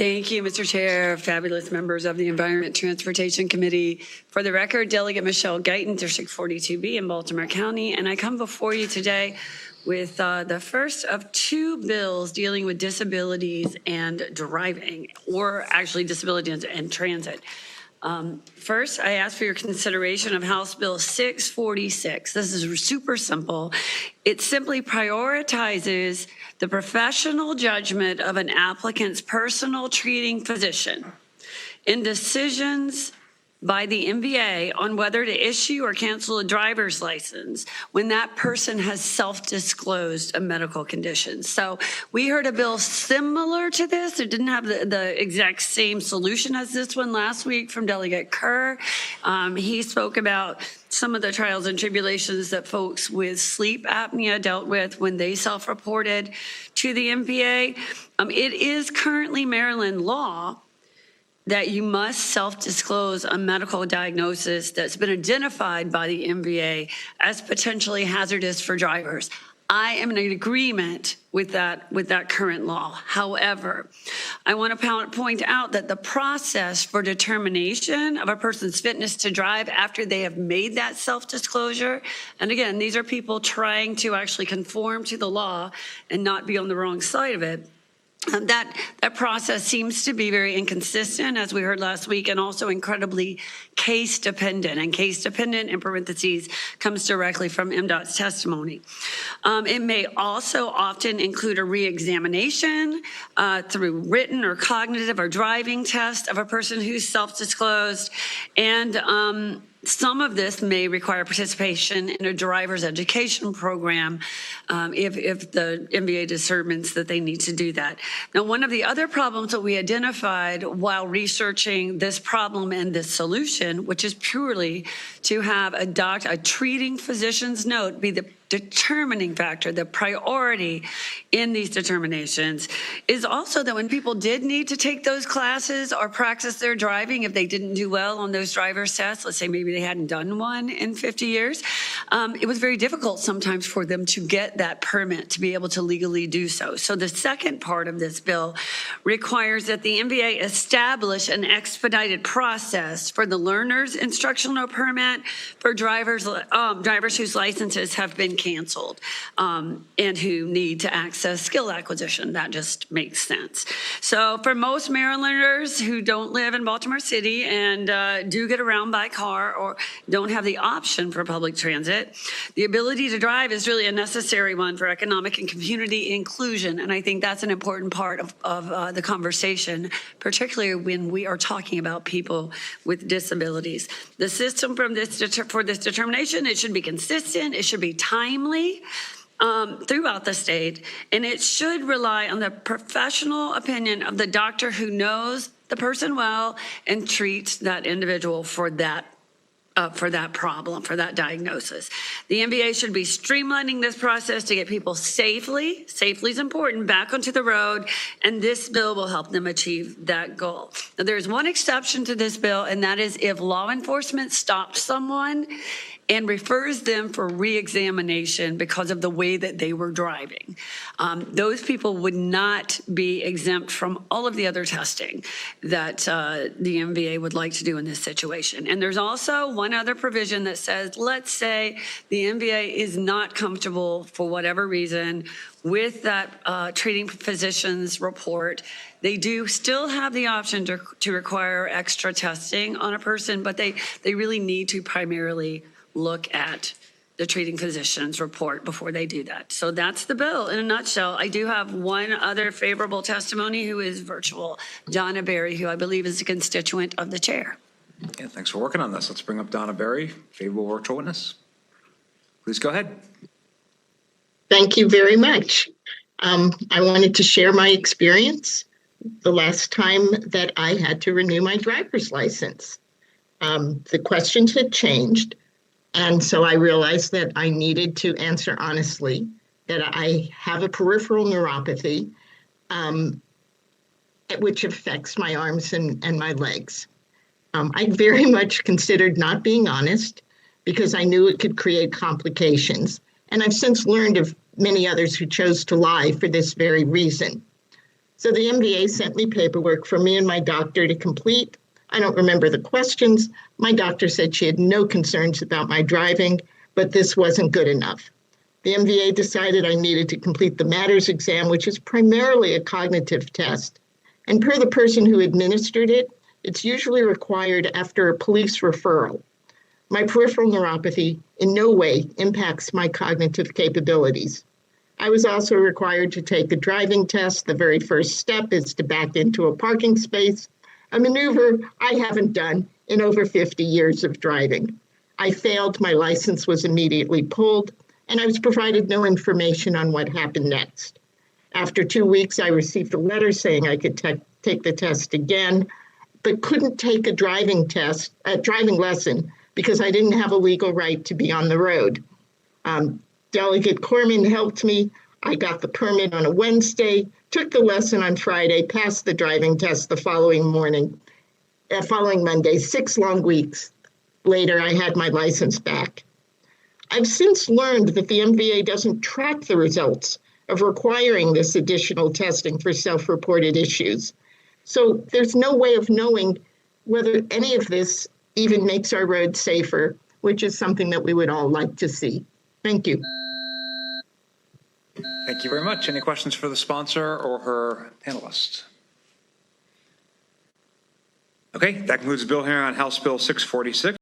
Thank you, Mr. Chair, fabulous members of the Environment Transportation Committee. For the record, Delegate Michelle Guyton, District 42B in Baltimore County, and I come before you today with the first of two bills dealing with disabilities and driving, or actually disabilities and transit. First, I ask for your consideration of House Bill 646. This is super simple. It simply prioritizes the professional judgment of an applicant's personal treating physician in decisions by the MVA on whether to issue or cancel a driver's license when that person has self-disclosed a medical condition. So we heard a bill similar to this. It didn't have the exact same solution as this one last week from Delegate Kerr. He spoke about some of the trials and tribulations that folks with sleep apnea dealt with when they self-reported to the MVA. It is currently Maryland law that you must self-disclose a medical diagnosis that's been identified by the MVA as potentially hazardous for drivers. I am in agreement with that current law. However, I want to point out that the process for determination of a person's fitness to drive after they have made that self-disclosure, and again, these are people trying to actually conform to the law and not be on the wrong side of it. That process seems to be very inconsistent, as we heard last week, and also incredibly case dependent. And case dependent, in parentheses, comes directly from MDOT's testimony. It may also often include a re-examination through written or cognitive or driving test of a person who's self-disclosed. And some of this may require participation in a driver's education program if the MVA determines that they need to do that. Now, one of the other problems that we identified while researching this problem and this solution, which is purely to have a treating physician's note be the determining factor, the priority in these determinations, is also that when people did need to take those classes or practice their driving, if they didn't do well on those driver's tests, let's say maybe they hadn't done one in 50 years, it was very difficult sometimes for them to get that permit to be able to legally do so. So the second part of this bill requires that the MVA establish an expedited process for the learner's instructional permit for drivers whose licenses have been canceled and who need to access skill acquisition. That just makes sense. So for most Marylanders who don't live in Baltimore City and do get around by car or don't have the option for public transit, the ability to drive is really a necessary one for economic and community inclusion. And I think that's an important part of the conversation, particularly when we are talking about people with disabilities. The system for this determination, it should be consistent, it should be timely throughout the state, and it should rely on the professional opinion of the doctor who knows the person well and treats that individual for that problem, for that diagnosis. The MVA should be streamlining this process to get people safely is important, back onto the road, and this bill will help them achieve that goal. Now, there's one exception to this bill, and that is if law enforcement stops someone and refers them for re-examination because of the way that they were driving. Those people would not be exempt from all of the other testing that the MVA would like to do in this situation. And there's also one other provision that says, let's say the MVA is not comfortable for whatever reason with that treating physician's report. They do still have the option to require extra testing on a person, but they really need to primarily look at the treating physician's report before they do that. So that's the bill in a nutshell. I do have one other favorable testimony who is virtual, Donna Berry, who I believe is a constituent of the chair. Yeah, thanks for working on this. Let's bring up Donna Berry, favorable virtual witness. Please go ahead. Thank you very much. I wanted to share my experience the last time that I had to renew my driver's license. The questions had changed. And so I realized that I needed to answer honestly that I have a peripheral neuropathy, which affects my arms and my legs. I very much considered not being honest because I knew it could create complications. And I've since learned of many others who chose to lie for this very reason. So the MVA sent me paperwork for me and my doctor to complete. I don't remember the questions. My doctor said she had no concerns about my driving, but this wasn't good enough. The MVA decided I needed to complete the Matters exam, which is primarily a cognitive test. And per the person who administered it, it's usually required after a police referral. My peripheral neuropathy in no way impacts my cognitive capabilities. I was also required to take a driving test. The very first step is to back into a parking space, a maneuver I haven't done in over 50 years of driving. I failed, my license was immediately pulled, and I was provided no information on what happened next. After 2 weeks, I received a letter saying I could take the test again, but couldn't take a driving lesson because I didn't have a legal right to be on the road. Delegate Corman helped me. I got the permit on a Wednesday, took the lesson on Friday, passed the driving test the following Monday. 6 long weeks later, I had my license back. I've since learned that the MVA doesn't track the results of requiring this additional testing for self-reported issues. So there's no way of knowing whether any of this even makes our roads safer, which is something that we would all like to see. Thank you. Thank you very much. Any questions for the sponsor or her panelist? Okay, that concludes the bill hearing on House Bill 646.